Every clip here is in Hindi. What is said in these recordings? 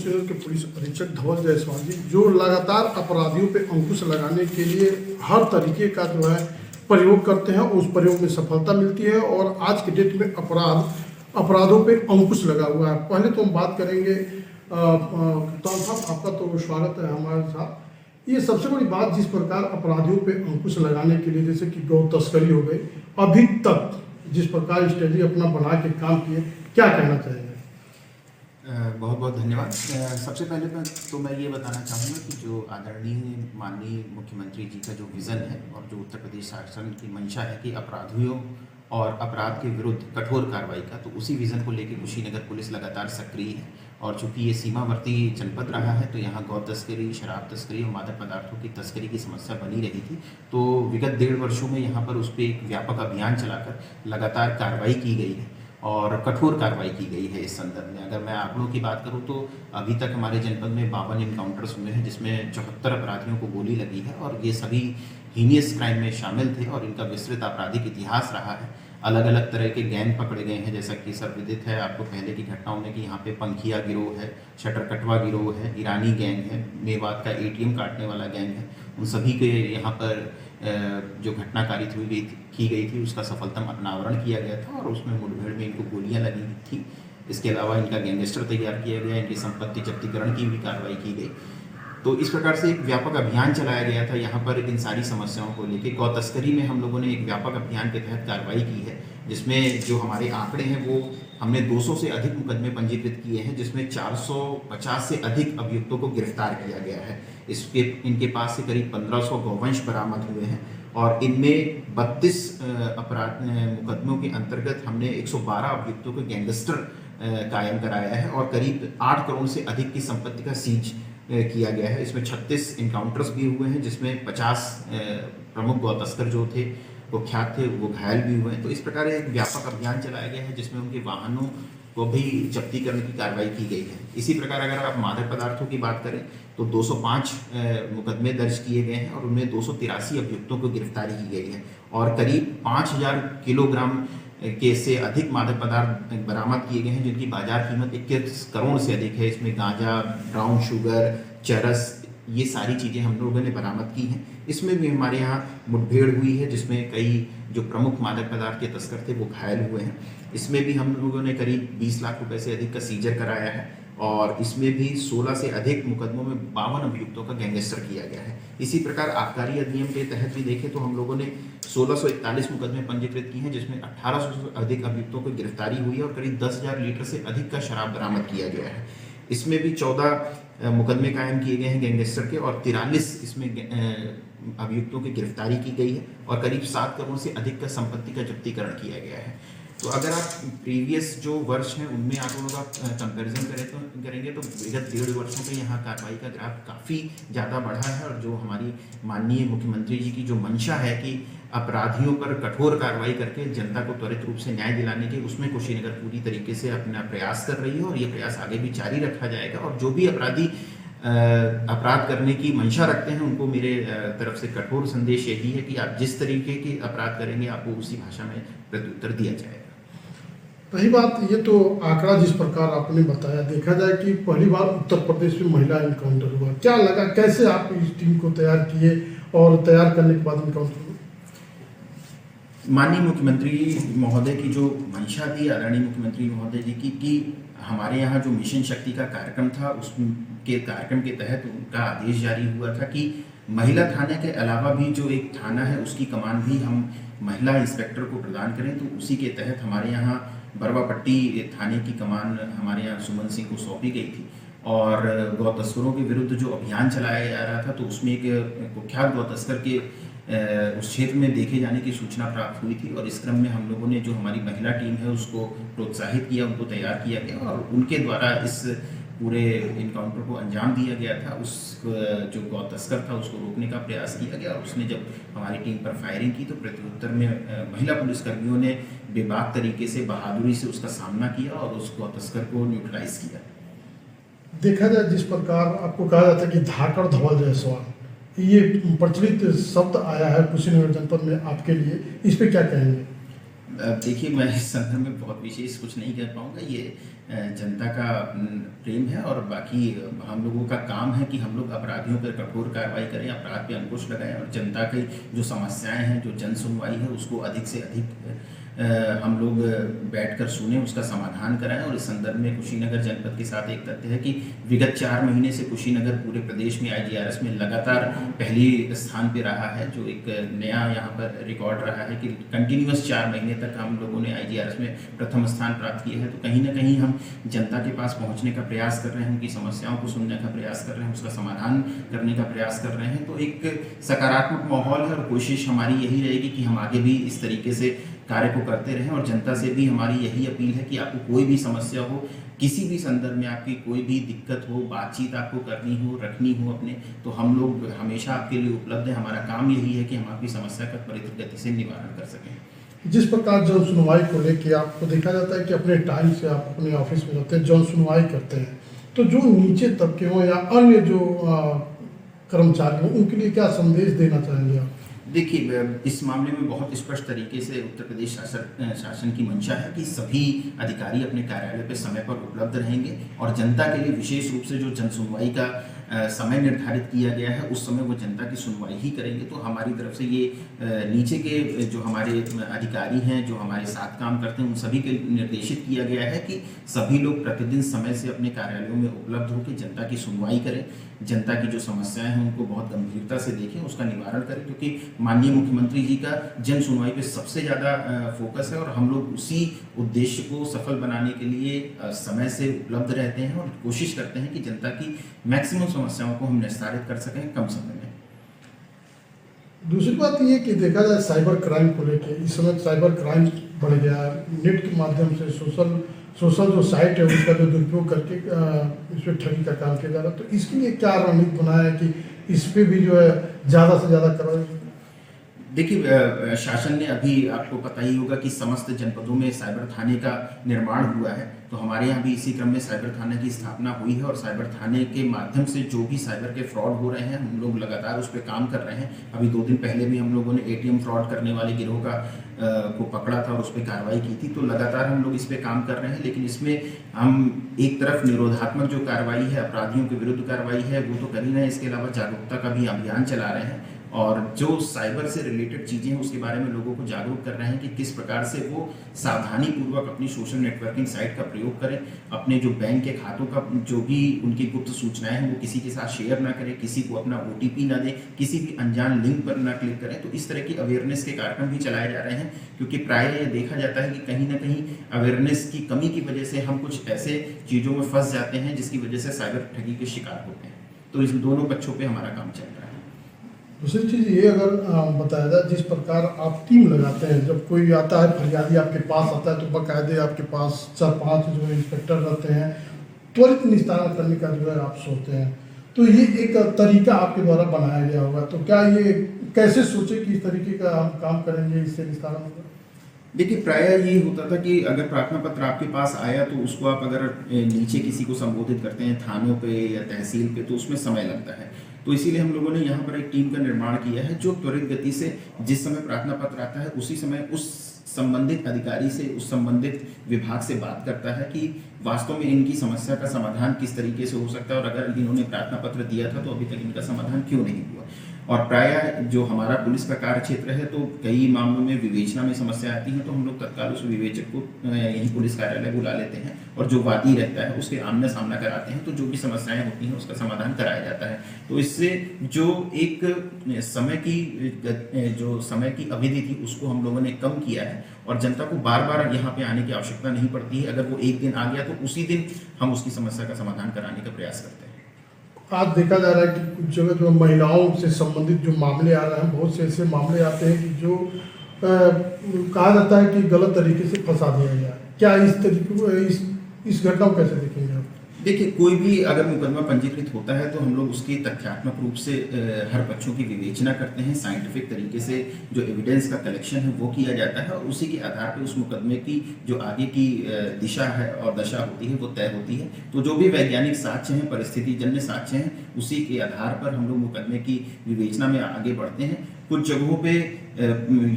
कुशीनगर के पुलिस अधीक्षक धवल जायसवाल जी, जो लगातार अपराधियों पे अंकुश लगाने के लिए हर तरीके का जो है प्रयोग करते हैं, उस प्रयोग में सफलता मिलती है और आज के डेट में अपराधों पे अंकुश लगा हुआ है। पहले तो हम बात करेंगे कप्तान साहब, आपका तो स्वागत है हमारे साथ। ये सबसे बड़ी बात, जिस प्रकार अपराधियों पे अंकुश लगाने के लिए जैसे कि गौ तस्करी हो गई, अभी तक जिस प्रकार स्ट्रेटजी अपना बना के काम किए, क्या कहना चाहेंगे? बहुत बहुत धन्यवाद। सबसे पहले तो मैं ये बताना चाहूँगा कि जो आदरणीय माननीय मुख्यमंत्री जी का जो विज़न है और जो उत्तर प्रदेश शासन की मंशा है कि अपराधियों और अपराध के विरुद्ध कठोर कार्रवाई का, तो उसी विज़न को लेकर कुशीनगर पुलिस लगातार सक्रिय है। और चूँकि ये सीमावर्ती जनपद रहा है, तो यहाँ गौ तस्करी, शराब तस्करी और मादक पदार्थों की तस्करी की समस्या बनी रही थी। तो विगत 1.5 वर्षों में यहाँ पर उस पर एक व्यापक अभियान चलाकर लगातार कार्रवाई की गई है और कठोर कार्रवाई की गई है। इस संदर्भ में अगर मैं आंकड़ों की बात करूं तो अभी तक हमारे जनपद में 52 इनकाउंटर्स हुए हैं, जिसमें 74 अपराधियों को गोली लगी है और ये सभी हीनियस क्राइम में शामिल थे और इनका विस्तृत आपराधिक इतिहास रहा है। अलग अलग तरह के गैंग पकड़े गए हैं, जैसा कि सर्वविदित है आपको पहले की घटनाओं में कि यहाँ पे पंखिया गिरोह है, शटर कटवा गिरोह है, ईरानी गैंग है, मेवात का ATM काटने वाला गैंग है। उन सभी के यहाँ पर जो घटना कारित की गई थी उसका सफलतम अनावरण किया गया था और उसमें मुठभेड़ में इनको गोलियां लगी थी। इसके अलावा इनका गैंगस्टर तैयार किया गया, इनकी संपत्ति जब्तीकरण की भी कार्रवाई की गई। तो इस प्रकार से एक व्यापक अभियान चलाया गया था यहाँ पर इन सारी समस्याओं को लेकर। गौ तस्करी में हम लोगों ने एक व्यापक अभियान के तहत कार्रवाई की है, जिसमें जो हमारे आंकड़े हैं वो हमने 200 से अधिक मुकदमे पंजीकृत किए हैं, जिसमें 450 से अधिक अभियुक्तों को गिरफ्तार किया गया है। इनके पास से करीब 1500 गौवंश बरामद हुए हैं और इनमें 32 अपराध मुकदमों के अंतर्गत हमने 112 अभियुक्तोों को गैंगस्टर कायम कराया है और करीब 8 करोड़ से अधिक की संपत्ति का सीज किया गया है। इसमें 36 इनकाउंटर्स भी हुए हैं, जिसमें 50 प्रमुख गौ तस्कर जो थे वो ख्यात थे, वो घायल भी हुए हैं। तो इस प्रकार एक व्यापक अभियान चलाया गया है जिसमें उनके वाहनों को भी जब्ती करने की कार्रवाई की गई है। इसी प्रकार अगर आप मादक पदार्थों की बात करें तो 205 मुकदमे दर्ज किए गए हैं और उनमें 283 अभियुक्तों को गिरफ्तारी की गई है और करीब 5000 किलोग्राम के से अधिक मादक पदार्थ बरामद किए गए हैं, जिनकी बाजार कीमत 21 करोड़ से अधिक है। इसमें गांजा, ब्राउन शुगर, चरस, ये सारी चीज़ें हम लोगों ने बरामद की हैं। इसमें भी हमारे यहाँ मुठभेड़ हुई है, जिसमें कई जो प्रमुख मादक पदार्थ के तस्कर थे वो घायल हुए हैं। इसमें भी हम लोगों ने करीब 20 लाख रुपए से अधिक का सीजर कराया है और इसमें भी 16 से अधिक मुकदमों में 52 अभियुक्तों का गैंगस्टर किया गया है। इसी प्रकार आबकारी अधिनियम के तहत भी देखें तो हम लोगों ने 1641 मुकदमे पंजीकृत किए हैं, जिसमें 1800 से अधिक अभियुक्तों को गिरफ्तारी हुई है और करीब 10,000 लीटर से अधिक का शराब बरामद किया गया है। इसमें भी 14 मुकदमे कायम किए गए हैं गैंगस्टर के और 43 इसमें अभियुक्तों की गिरफ्तारी की गई है और करीब 7 करोड़ से अधिक का संपत्ति का जब्तीकरण किया गया है। तो अगर आप प्रीवियस जो वर्ष हैं उनमें आंकड़ों का कंपैरिजन करेंगे तो विगत 1.5 वर्षों में यहाँ कार्रवाई का ग्राफ काफ़ी ज़्यादा बढ़ा है और जो हमारी माननीय मुख्यमंत्री जी की जो मंशा है कि अपराधियों पर कठोर कार्रवाई करके जनता को त्वरित रूप से न्याय दिलाने के, उसमें कुशीनगर पूरी तरीके से अपना प्रयास कर रही है और ये प्रयास आगे भी जारी रखा जाएगा। और जो भी अपराधी अपराध करने की मंशा रखते हैं उनको मेरे तरफ से कठोर संदेश यही है कि आप जिस तरीके के अपराध करेंगे आपको उसी भाषा में प्रत्युत्तर दिया जाएगा। पहली बात ये तो आंकड़ा जिस प्रकार आपने बताया, देखा जाए कि पहली बार उत्तर प्रदेश में महिला इनकाउंटर हुआ, क्या लगा, कैसे आप इस टीम को तैयार किए और तैयार करने के बाद इनकाउंटर हुआ? माननीय मुख्यमंत्री महोदय की जो मंशा थी, आदरणीय मुख्यमंत्री महोदय जी की, कि हमारे यहाँ जो मिशन शक्ति का कार्यक्रम था उसके कार्यक्रम के तहत उनका आदेश जारी हुआ था कि महिला थाने के अलावा भी जो एक थाना है उसकी कमान भी हम महिला इंस्पेक्टर को प्रदान करें। तो उसी के तहत हमारे यहाँ बरवापट्टी थाने की कमान हमारे यहाँ सुमन सिंह को सौंपी गई थी और गौ तस्करों के विरुद्ध जो अभियान चलाया जा रहा था तो उसमें एक कुख्यात गौ तस्कर के उस क्षेत्र में देखे जाने की सूचना प्राप्त हुई थी और इस क्रम में हम लोगों ने जो हमारी महिला टीम है उसको प्रोत्साहित किया, उनको तैयार किया गया और उनके द्वारा इस पूरे इनकाउंटर को अंजाम दिया गया था। उस जो गौ तस्कर था उसको रोकने का प्रयास किया गया और उसने जब हमारी टीम पर फायरिंग की तो प्रत्युत्तर में महिला पुलिसकर्मियों ने बेबाक तरीके से बहादुरी से उसका सामना किया और उस गौ तस्कर को न्यूट्रलाइज किया। देखा जाए जिस प्रकार आपको कहा जाता है कि धाकड़ धवल जायसवाल, ये प्रचलित शब्द आया है कुशीनगर जनपद में आपके लिए, इस पे क्या कहेंगे? देखिए, मैं इस संदर्भ में बहुत विशेष कुछ नहीं कह पाऊँगा। ये जनता का प्रेम है और बाकी हम लोगों का काम है कि हम लोग अपराधियों पर कठोर कार्रवाई करें, अपराध पे अंकुश लगाएं और जनता की जो समस्याएं हैं, जो जन सुनवाई है, उसको अधिक से अधिक हम लोग बैठकर सुने, उसका समाधान कराएं। और इस संदर्भ में कुशीनगर जनपद के साथ एक तथ्य है कि विगत 4 महीने से कुशीनगर पूरे प्रदेश में IGRS में लगातार पहली स्थान पे रहा है, जो एक नया यहाँ पर रिकॉर्ड रहा है कि कंटिन्यूअस 4 महीने तक हम लोगों ने IGRS में प्रथम स्थान प्राप्त किया है। तो कहीं ना कहीं हम जनता के पास पहुँचने का प्रयास कर रहे हैं, उनकी समस्याओं को सुनने का प्रयास कर रहे हैं, उसका समाधान करने का प्रयास कर रहे हैं। तो एक सकारात्मक माहौल है और कोशिश हमारी यही रहेगी कि हम आगे भी इस तरीके से कार्य को करते रहें। और जनता से भी हमारी यही अपील है कि आपको कोई भी समस्या हो, किसी भी संदर्भ में आपकी कोई भी दिक्कत हो, बातचीत आपको करनी हो, रखनी हो अपने, तो हम लोग हमेशा आपके लिए उपलब्ध हैं। हमारा काम यही है कि हम आपकी समस्या का त्वरित गति से निवारण कर सकें। जिस प्रकार जन सुनवाई को लेकर आपको देखा जाता है कि अपने टाइम से आप अपने ऑफिस में जाते हैं, जन सुनवाई करते हैं, तो जो नीचे तबके हों या अन्य जो कर्मचारी हों, उनके लिए क्या संदेश देना चाहेंगे आप? देखिए, इस मामले में बहुत स्पष्ट तरीके से उत्तर प्रदेश शासन की मंशा है कि सभी अधिकारी अपने कार्यालय पर समय पर उपलब्ध रहेंगे और जनता के लिए विशेष रूप से जो जन सुनवाई का समय निर्धारित किया गया है, उस समय वो जनता की सुनवाई ही करेंगे। तो हमारी तरफ से ये नीचे के जो हमारे अधिकारी हैं, जो हमारे साथ काम करते हैं, उन सभी के निर्देशित किया गया है कि सभी लोग प्रतिदिन समय से अपने कार्यालयों में उपलब्ध होकर जनता की सुनवाई करें, जनता की जो समस्याएं हैं उनको बहुत गंभीरता से देखें, उसका निवारण करें। क्योंकि माननीय मुख्यमंत्री जी का जन सुनवाई पे सबसे ज़्यादा फोकस है और हम लोग उसी उद्देश्य को सफल बनाने के लिए समय से उपलब्ध रहते हैं और कोशिश करते हैं कि जनता की मैक्सिमम समस्याओं को हम निस्तारित कर सकें कम समय में। दूसरी बात ये कि देखा जाए साइबर क्राइम को लेकर, इस समय साइबर क्राइम बढ़ गया है। नेट के माध्यम से सोशल जो साइट है उसका जो दुरुपयोग करके इस पर ठगी का काम किया जा रहा है, तो इसके लिए क्या रणनीति बनाया है कि इस पर भी जो है ज़्यादा से ज़्यादा करवाए? देखिए, शासन ने अभी आपको पता ही होगा कि समस्त जनपदों में साइबर थाने का निर्माण हुआ है। तो हमारे यहाँ भी इसी क्रम में साइबर थाने की स्थापना हुई है और साइबर थाने के माध्यम से जो भी साइबर के फ्रॉड हो रहे हैं, हम लोग लगातार उस पर काम कर रहे हैं। अभी 2 दिन पहले भी हम लोगों ने ATM फ्रॉड करने वाले गिरोह को पकड़ा था और उस पर कार्रवाई की थी। तो लगातार हम लोग इस पर काम कर रहे हैं, लेकिन इसमें हम एक तरफ निरोधात्मक जो कार्रवाई है, अपराधियों के विरुद्ध कार्रवाई है, वो तो कर ही रहे हैं। इसके अलावा जागरूकता का भी अभियान चला रहे हैं और जो साइबर से रिलेटेड चीज़ें हैं उसके बारे में लोगों को जागरूक कर रहे हैं कि किस प्रकार से वो सावधानी पूर्वक अपनी सोशल नेटवर्किंग साइट का प्रयोग करें, अपने जो बैंक के खातों का जो भी उनकी गुप्त सूचनाएं हैं वो किसी के साथ शेयर ना करें, किसी को अपना OTP ना दें, किसी भी अनजान लिंक पर ना क्लिक करें। तो इस तरह की अवेयरनेस के कार्यक्रम भी चलाए जा रहे हैं, क्योंकि प्राय ये देखा जाता है कि कहीं ना कहीं अवेयरनेस की कमी की वजह से हम कुछ ऐसे चीज़ों में फंस जाते हैं जिसकी वजह से साइबर ठगी के शिकार होते हैं। तो इस दोनों पक्षों पर हमारा काम चल रहा है। दूसरी चीज़ ये अगर बताया जाए, जिस प्रकार आप टीम लगाते हैं, जब कोई आता है फरियादी आपके पास आता है तो बाकायदे आपके पास 4-5 जो इंस्पेक्टर रहते हैं, त्वरित निस्तारण करने का जो है आप सोचते हैं, तो ये एक तरीका आपके द्वारा बनाया गया होगा। तो क्या ये कैसे सोचे कि इस तरीके का हम काम करेंगे, इससे निस्तारण होगा? देखिए, प्रायः ये होता था कि अगर प्रार्थना पत्र आपके पास आया तो उसको आप अगर नीचे किसी को संबोधित करते हैं थानों पे या तहसील पे, तो उसमें समय लगता है। तो इसीलिए हम लोगों ने यहाँ पर एक टीम का निर्माण किया है जो त्वरित गति से जिस समय प्रार्थना पत्र आता है उसी समय उस संबंधित अधिकारी से, उस संबंधित विभाग से बात करता है कि वास्तव में इनकी समस्या का समाधान किस तरीके से हो सकता है और अगर इन्होंने प्रार्थना पत्र दिया था तो अभी तक इनका समाधान क्यों नहीं हुआ। और प्रायः जो हमारा पुलिस का कार्य क्षेत्र है, तो कई मामलों में विवेचना में समस्या आती है तो हम लोग तत्काल उस विवेचक को यही पुलिस कार्यालय बुला लेते हैं और जो वादी रहता है उसके आमने सामना कराते हैं। तो जो भी समस्याएं होती हैं उसका समाधान कराया जाता है। तो इससे जो एक समय की अवधि थी उसको हम लोगों ने कम किया है और जनता को बार बार यहाँ पे आने की आवश्यकता नहीं पड़ती है। अगर वो एक दिन आ गया तो उसी दिन हम उसकी समस्या का समाधान कराने का प्रयास करते हैं। आज देखा जा रहा है कि कुछ जगह जो महिलाओं से संबंधित जो मामले आ रहे हैं, बहुत से ऐसे मामले आते हैं कि जो कहा जाता है कि गलत तरीके से फंसा दिया गया। क्या इस तरीके को इस घटना को कैसे देखेंगे आप? देखिए, कोई भी अगर मुकदमा पंजीकृत होता है तो हम लोग उसकी तथ्यात्मक रूप से हर पक्षों की विवेचना करते हैं। साइंटिफिक तरीके से जो एविडेंस का कलेक्शन है वो किया जाता है और उसी के आधार पर उस मुकदमे की जो आगे की दिशा है और दशा होती है वो तय होती है। तो जो भी वैज्ञानिक साक्ष्य हैं, परिस्थिति जन्य साक्ष्य हैं, उसी के आधार पर हम लोग मुकदमे की विवेचना में आगे बढ़ते हैं। कुछ जगहों पे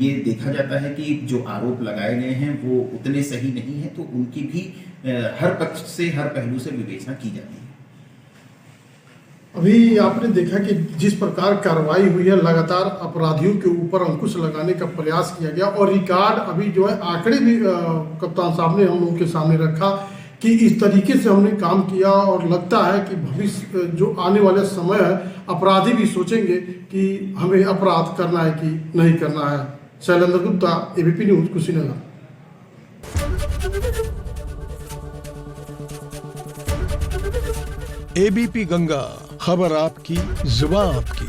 ये देखा जाता है कि जो आरोप लगाए गए हैं वो उतने सही नहीं है, तो उनकी भी हर पक्ष से, हर पहलू से विवेचना की जाती है। अभी आपने देखा कि जिस प्रकार कार्रवाई हुई है, लगातार अपराधियों के ऊपर अंकुश लगाने का प्रयास किया गया और रिकॉर्ड अभी जो है आंकड़े भी कप्तान साहब ने हम लोगों के सामने रखा कि इस तरीके से हमने काम किया और लगता है कि भविष्य जो आने वाले समय है, अपराधी भी सोचेंगे कि हमें अपराध करना है कि नहीं करना है। Shailendra Gupta, ABP news, Kushinagar. ABP Ganga, खबर आपकी, जुबान आपकी।